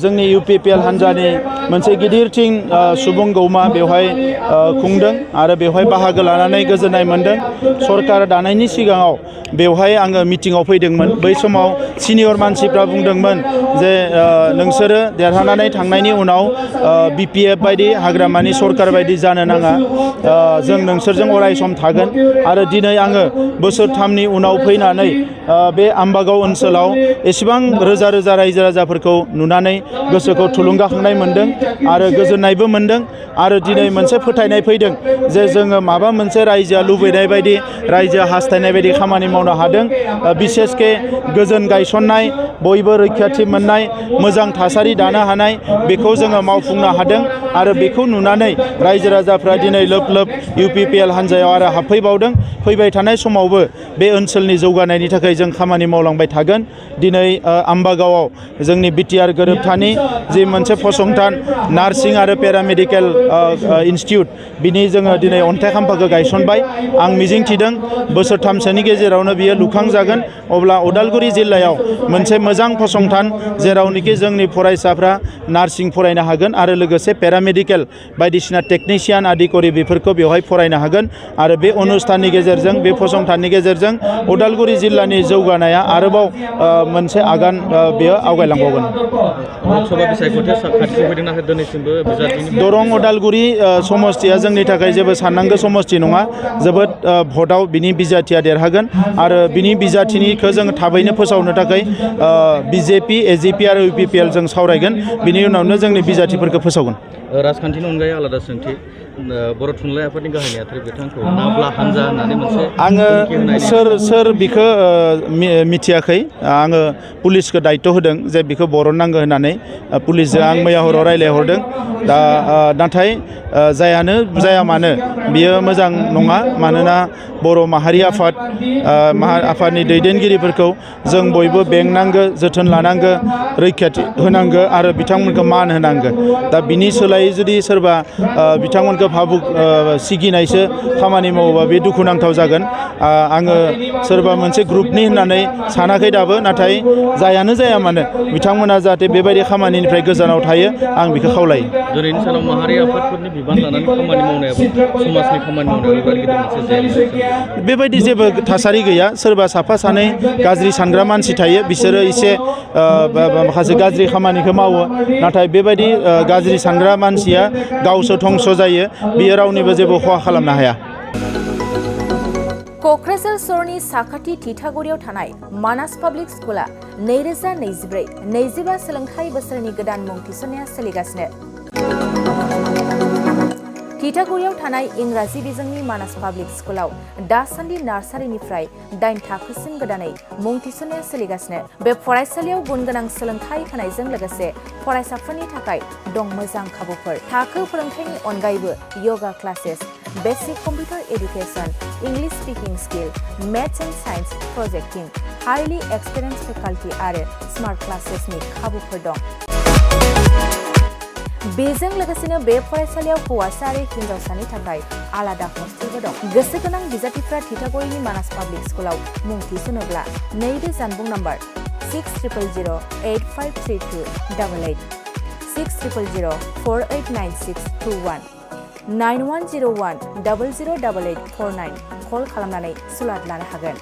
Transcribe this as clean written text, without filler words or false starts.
जोंनि UPPL हान्जानि मोनसे गिदिरथिं सुबुं गौमा बेवहाय खुंदों आरो बेवहाय बाहागो लानानै गोजोननाय मोन्दों। सरकार दानायनि सिगाङाव बेवहाय आङो मिटिङाव फैदोंमोन। बै समाव सिनियर मानसिफ्रा बुंदोंमोन जे नोंसोरो देरहानानै थांनायनि उनाव BPF बायदि हाग्रामानि सरकार बायदि जानो नाङा, जों नोंसोरजों अराय सम थागोन। आरो दिनै आङो बोसोरथामनि उनाव फैनानै बे आम्बागाव ओनसोलाव एसेबां रोजा रोजा रायजो राजाफोरखौ नुनानै गोसोखौ थुलुंगाखांनाय मोन्दों आरो गोजोननायबो मोन्दों। आरो दिनै मोनसे फोथायनाय फैदों जे जोङो माबा मोनसे रायजोआ लुबैनाय बायदि, रायजोआ हास्थायनाय बायदि खामानि मावनो हादों। बिसेसके गोजोन गायसननाय, बयबो रैखाथि मोननाय, मोजां थासारि दानो हानाय, बेखौ जोङो मावफुंनो हादों। आरो बेखौ नुनानै रायजो राजाफ्रा दिनै लोब लोब UPPL हान्जायाव आरो हाबफैबावदों। फैबाय थानाय समावबो बे ओनसोलनि जौगानायनि थाखाय जों खामानि मावलांबाय थागोन। दिनै आम्बागावआव जोंनि BTR गोरोबथानि जि मोनसे फसंथान नार्सिं आरो पेरामेडिकेल इनस्टिट्यूट, बिनि जोङो दिनै अन्थाइ खाम्फाखौ गायसनबाय। आं मिजिंथिदों बोसोरथामसोनि गेजेरावनो बियो लुखांजागोन। अब्ला उदालगुरि जिल्लायाव मोनसे मोजां फसंथान जेरावनोखि जोंनि फरायसाफ्रा नार्सिं फरायनो हागोन आरो लोगोसे पेरामेडिकेल बायदिसिना टेकनिशियान आदिकरि बेफोरखौ बेवहाय फरायनो हागोन। आरो बे अनुष्ठाननि गेजेरजों, बे फसंथाननि गेजेरजों उदालगुरि जिल्लानि जौगानाया आरोबाव मोनसे आगान बेयो आवगायलांबावगोन। लोकसभा बिसायख'थिया खाथि सफैदों नाथाय दिनैसिमबो बिजाथिनि दरं उदालगुरि समस्थिया जोंनि थाखाय जेबो साननांगौ समस्ति नङा। जोबोद भटआव बिनि बिजाथिया देरहागोन आरो बिनि बिजाथिनिखौ जों थाबैनो फोसावनो थाखाय BJP, AJP आरो UPPL जों सावरायगोन। बिनि उनावनो जोंनि बिजाथिफोरखौ फोसावगोन। राजखान्थिनि अनगायै आलादा सोंथि, बर' थुनलाइ आफादनि गाहाय नेहाथारि बिथांखौ नाब्ला हानजा होननानै मोनसे आङो सोर बिखौ मिथियाखै। आङो पुलिसखौ दायित्व होदों जे बिखौ बरननांगौ होननानै। पुलिसजों आं मैया हराव रायज्लायहरदों। दा नाथाय जायानो जाया मानो बियो मोजां नङा। मानोना बर' माहारि आफादनि दैदेनगिरिफोरखौ जों बयबो बेंनांगौ, जोथोन लानांगौ, रैखाथि होनांगौ आरो बिथांमोनखौ मान होनांगौ। दा बिनि सोलायै जुदि सोरबा बिथांमोनखौ भाबुक सिगिनायसो खामानि मावोबा बे दुखुनांथाव जागोन। आङो सोरबा मोनसे ग्रुपनि होननानै सानाखै दाबो। नाथाय जायानो जाया मानो बिथांमोना जाहाथे बेबायदि खामानिनिफ्राय गोजानाव थायो, आं बेखौ खावलायो। दिनैनि सानाव माहारि आफादफोरनि बिबान लानानै खामानि मावनायाबो समाजनि खामानि मावनायाबो बिराद गिदिर मोनसे जेंना। बेबायदि जेबो थासारि गैया। सोरबा साफा सानै गाज्रि सानग्रा मानसि थायो, बिसोरो एसे माखासे गाज्रि खामानिखौ मावो। नाथाय बेबायदि गाज्रि सानग्रा मानसिया गावसो धंस जायो, बियो रावनिबो जेबो खहा खालामनो हाया। क'क्राझार सहरनि साखाथि थिथागुरियाव थानाय मानास पाब्लिक स्कुला 2024-25 सोलोंथाइ बोसोरनि गोदान मुं थिसननाया सोलिगासिनो। थिथागुरियाव थानाय इंराजि बिजोंनि मानास पाब्लिक स्कुलाव दासान्दि नार्सारिनिफ्राय 8 थाखोसिम गोदानै मुं थिसननाया सोलिगासिनो। बे फरायसालियाव गुन गोनां सोलोंथाइ होनायजों लोगोसे फरायसाफोरनि थाखाय दं मोजां खाबुफोर। थाखो फोरोंथायनि अनगायैबो yoga classes, basic computer education, English speaking skill, maths and science projecting, highly experience faculty आरो स्मार्ट क्लासेसनि खाबुफोर दं। बेजों लोगोसेनो बे फरायसालियाव हौवासा आरो हिन्जावसानि थाखाय आलादा हस्टेलबो दं। गोसो गोनां बिजाथिफ्रा थिथागुरिनि मानास पाब्लिक स्कुलाव मुं थिसनोब्ला नैबे जानबुं नम्बर 6000853288 6000489621 9101008849 कल खालामनानै सुलाद लानो हागोन।